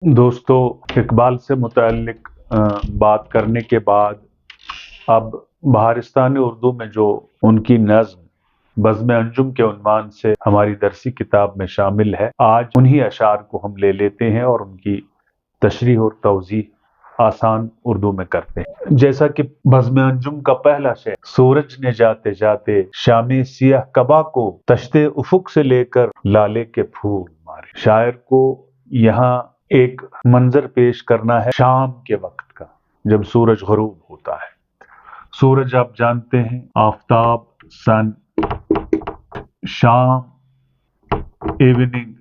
दोस्तों, इकबाल से मुताल्लिक बात करने के बाद अब बहारिस्तान उर्दू में जो उनकी नज़्म बज़्म अंजुम के उन्वान से हमारी दरसी किताब में शामिल है, आज उन्हीं अशार को हम ले लेते हैं और उनकी तशरीह और तौज़ीह आसान उर्दू में करते हैं। जैसा कि बज़्म अंजुम का पहला शेर, सूरज ने जाते जाते शामे सियाह कबा को तश्ते उफुक से लेकर लाले के फूल मारे। शायर को यहाँ एक मंजर पेश करना है शाम के वक्त का, जब सूरज गरूब होता है। सूरज आप जानते हैं, आफताब, सन, शाम, इवनिंग,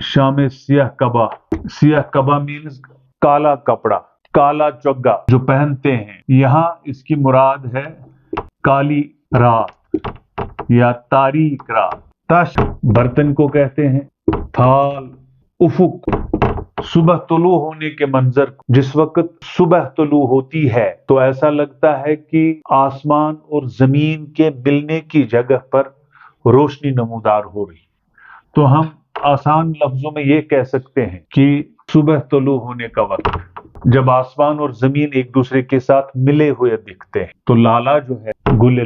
शाम सियाह कबा मीन्स काला कपड़ा, काला चोगा जो पहनते हैं। यहाँ इसकी मुराद है काली रात या तारीक रात। तश बर्तन को कहते हैं, थाल, उफुक सुबह तुलू होने के मंजर। जिस वक्त सुबह तुलू होती है तो ऐसा लगता है कि आसमान और जमीन के मिलने की जगह पर रोशनी नमूदार हो रही। तो हम आसान लफ्जों में ये कह सकते हैं कि सुबह तुलू होने का वक्त, जब आसमान और जमीन एक दूसरे के साथ मिले हुए दिखते हैं। तो लाला जो है, गुल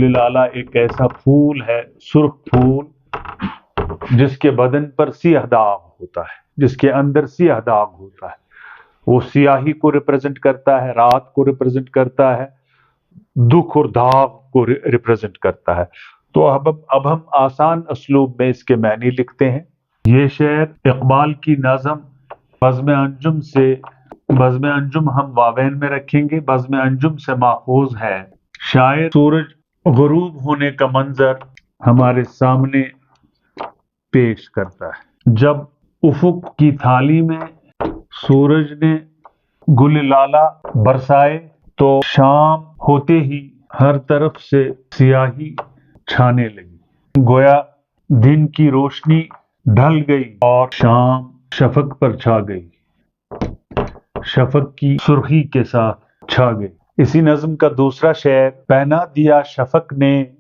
लाला एक ऐसा फूल है, सुर्ख फूल, जिसके बदन पर सियाह दाग होता है, जिसके अंदर सियाह दाग होता है। वो सियाही को रिप्रेजेंट करता है, रात को रिप्रेजेंट करता है, दुख और दाग को रिप्रेजेंट करता है। तो अब हम आसान असलूब में इसके मानी लिखते हैं। ये शेर इकबाल की नज़म बज़्म अंजुम हम वावेन में रखेंगे, बज़्म अंजुम से माखूज है। शायर सूरज गुरूब होने का मंजर हमारे सामने पेश करता है। जब उफुक की थाली में सूरज ने गुल लाला बरसाए तो शाम होते ही हर तरफ से सियाही छाने लगी। गोया दिन की रोशनी ढल गई और शाम शफक पर छा गई, शफक की सुर्खी के साथ छा गई। इसी नज्म का दूसरा शेर, पहना दिया शफक ने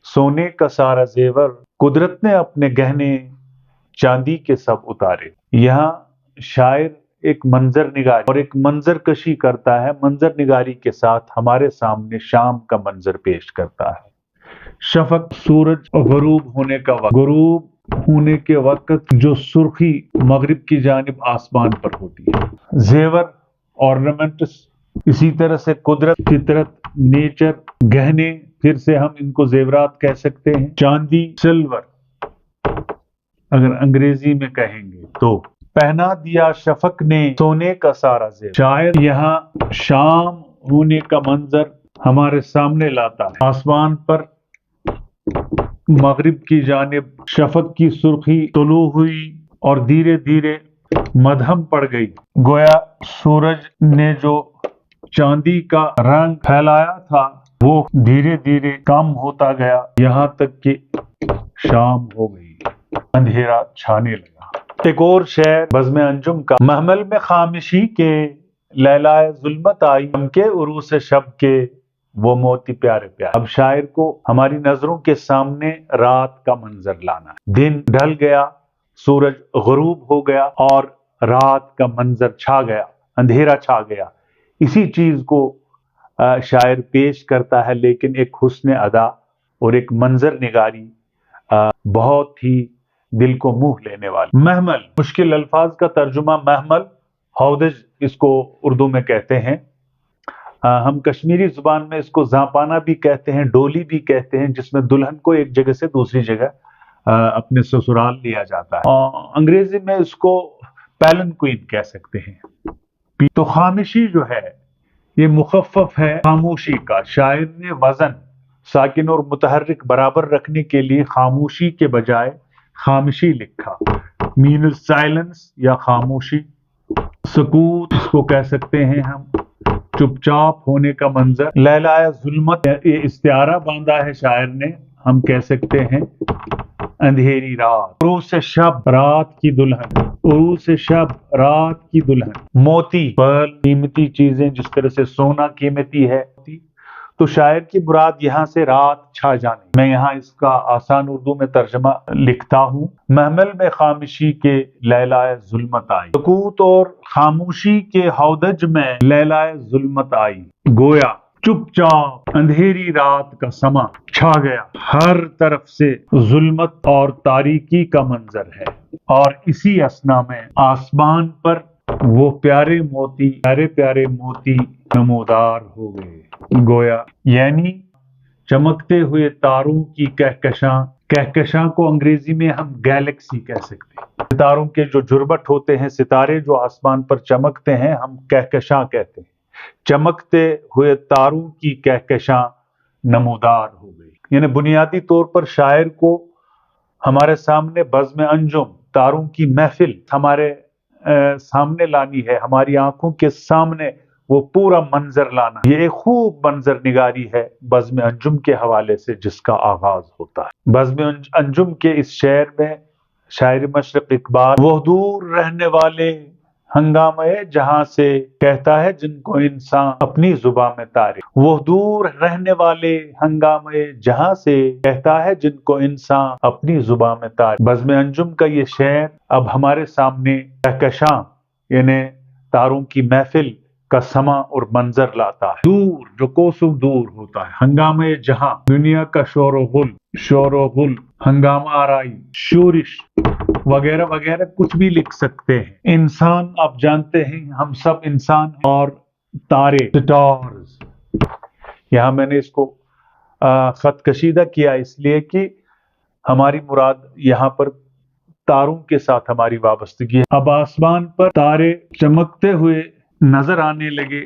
सोने का सारा जेवर, कुदरत ने अपने गहने चांदी के सब उतारे। यहाँ शायर एक मंजर निगारी और एक मंजर कशी करता है। मंजर निगारी के साथ हमारे सामने शाम का मंजर पेश करता है। शफक, सूरज गरूब होने का वक्त, गरूब होने के वक्त जो सुर्खी मगरिब की जानिब आसमान पर होती है। जेवर, ऑर्नामेंट्स, इसी तरह से कुदरत, फितरत, नेचर, गहने, फिर से हम इनको जेवरात कह सकते हैं। चांदी, सिल्वर अगर अंग्रेजी में कहेंगे तो। पहना दिया शफक ने सोने का सारा जेवर। शायर यहाँ शाम होने का मंजर हमारे सामने लाता है। आसमान पर मगरिब की जानिब शफक की सुर्खी तुलू हुई और धीरे धीरे मध्यम पड़ गई। गोया सूरज ने जो चांदी का रंग फैलाया था वो धीरे धीरे कम होता गया, यहाँ तक कि शाम हो गई, अंधेरा छाने लगा। एक और शेर बज़्म अंजुम का, महमल में खामोशी के लैलाए जुल्मत आई, के उरूस शब के वो मोती प्यारे प्यारे। अब शायर को हमारी नजरों के सामने रात का मंजर लाना है। दिन ढल गया, सूरज गरूब हो गया और रात का मंजर छा गया, अंधेरा छा गया। इसी चीज को शायर पेश करता है, लेकिन एक हुस्न अदा और एक मंजर निगारी बहुत ही दिल को मुंह लेने वाली। महमल, मुश्किल अल्फाज का तर्जुमा महमल, हौदज इसको उर्दू में कहते हैं। हम कश्मीरी जुबान में इसको जापाना भी कहते हैं, डोली भी कहते हैं, जिसमें दुल्हन को एक जगह से दूसरी जगह अपने ससुराल लिया जाता है। अंग्रेजी में इसको पैलनक्वीन कह सकते हैं। तो खामोशी जो है ये मुखफ़फ़ है खामोशी का। शायर ने वजन साकिन और मुतहर्रिक बराबर रखने के लिए खामोशी के बजाय खामोशी लिखा। मीन साइलेंस या खामोशी। सुकूत इसको कह सकते हैं हम, चुपचाप होने का मंजर। लैलाए जुल्मत, ये इस्तिआरा बांधा है शायर ने, हम कह सकते हैं अंधेरी रात। उरूस शब, रात की दुल्हन, उरूस शब, रात की दुल्हन। मोती, पर्ल, कीमती चीजें, जिस तरह से सोना कीमती है, تو شاعر کی مراد یہاں سے رات چھا جانے، میں یہاں اس کا آسان اردو میں ترجمہ لکھتا ہوں۔ محمل میں خاموشی کے لیلائے ظلمت آئی، سکوت اور خاموشی کے ہودج میں لیلائے ظلمت آئی، گویا چپ چاپ اندھیری رات کا سما چھا گیا، ہر طرف سے ظلمت اور تاریکی کا منظر ہے، اور اسی اثنا میں آسمان پر وہ پیارے پیارے موتی نمودار ہو گئے، گویا یعنی چمکتے ہوئے تاروں کی کہکشاں کو انگریزی میں ہم گیلیکسی کہہ سکتے ہیں۔ ستاروں کے جو جربٹ ہوتے ہیں، ستارے جو آسمان پر چمکتے ہیں، ہم کہکشاں کہتے ہیں۔ چمکتے ہوئے تاروں کی کہکشاں نمودار ہو گئی، یعنی بنیادی طور پر شاعر کو ہمارے سامنے بزم انجم، تاروں کی محفل ہمارے سامنے لانی ہے، ہماری آنکھوں کے سامنے وہ پورا منظر لانا۔ یہ ایک خوب منظر نگاری ہے بزم انجم کے حوالے سے جس کا آغاز ہوتا ہے۔ بزم انجم کے اس شعر میں شاعر مشرق اقبال وہ دور رہنے والے ہنگامے جہاں سے کہتا ہے جن کو انسان اپنی زباں میں تارے، وہ دور رہنے والے ہنگامے جہاں سے کہتا ہے جن کو انسان اپنی زباں میں تارے۔ بزم انجم کا یہ شعر اب ہمارے سامنے کہکشاں یعنی تاروں کی محفل کا سما اور منظر لاتا ہے، دور جو کوسوں دور ہوتا ہے، ہنگامے جہاں دنیا کا شور و غل، ہنگامہ آرائی، شورش وغیرہ وغیرہ کچھ بھی لکھ سکتے ہیں۔ انسان آپ جانتے ہیں ہم سب انسان ہیں، اور تارے سٹارز، یہاں میں نے اس کو خط کشیدہ کیا اس لیے کہ ہماری مراد یہاں پر تاروں کے ساتھ ہماری وابستگی ہے۔ اب آسمان پر تارے چمکتے ہوئے نظر آنے لگے،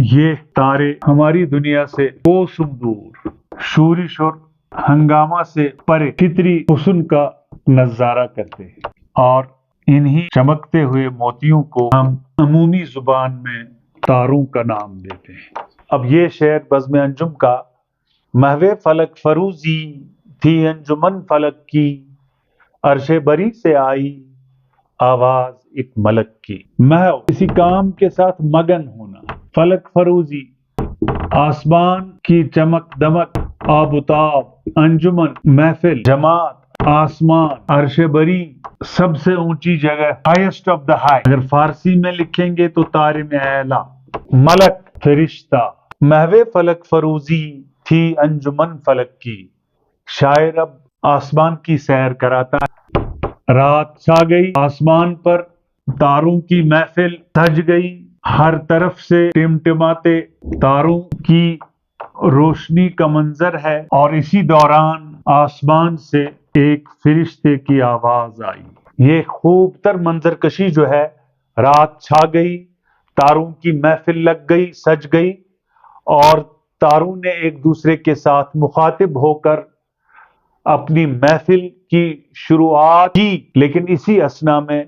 یہ تارے ہماری دنیا سے کوسوں دور، شورش اور ہنگامہ سے پرے فطری حسن کا نظارہ کرتے ہیں، اور انہی چمکتے ہوئے موتیوں کو ہم عمومی زبان میں تاروں کا نام دیتے ہیں۔ اب یہ شعر بزم انجم کا محو فلک فروزی تھی انجمن فلک کی، عرش بری سے آئی آواز ایک ملک کی۔ محو کسی کام کے ساتھ مگن ہونا، فلک فروزی آسمان کی چمک دمک، آب و تاب، انجمن محفل، جماعت، آسمان، عرش بری سب سے اونچی جگہ، ہائیسٹ آف دا ہائی، اگر فارسی میں لکھیں گے تو تارے میں اعلیٰ، ملک فرشتہ۔ محو فلک فروزی تھی انجمن فلک کی، شاعر اب آسمان کی سیر کراتا ہے۔ رات چھا گئی، آسمان پر تاروں کی محفل سج گئی، ہر طرف سے ٹمٹماتے تاروں کی روشنی کا منظر ہے، اور اسی دوران آسمان سے ایک فرشتے کی آواز آئی۔ یہ خوب تر منظر کشی جو ہے، رات چھا گئی، تاروں کی محفل لگ گئی، سج گئی، اور تاروں نے ایک دوسرے کے ساتھ مخاطب ہو کر اپنی محفل کی شروعات کی، لیکن اسی اثنا میں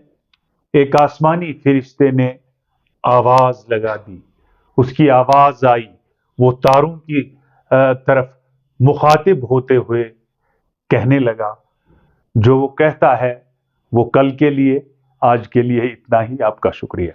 ایک آسمانی فرشتے نے آواز لگا دی، اس کی آواز آئی، وہ تاروں کی طرف مخاطب ہوتے ہوئے کہنے لگا، جو وہ کہتا ہے وہ کل کے لیے، آج کے لیے اتنا ہی۔ آپ کا شکریہ۔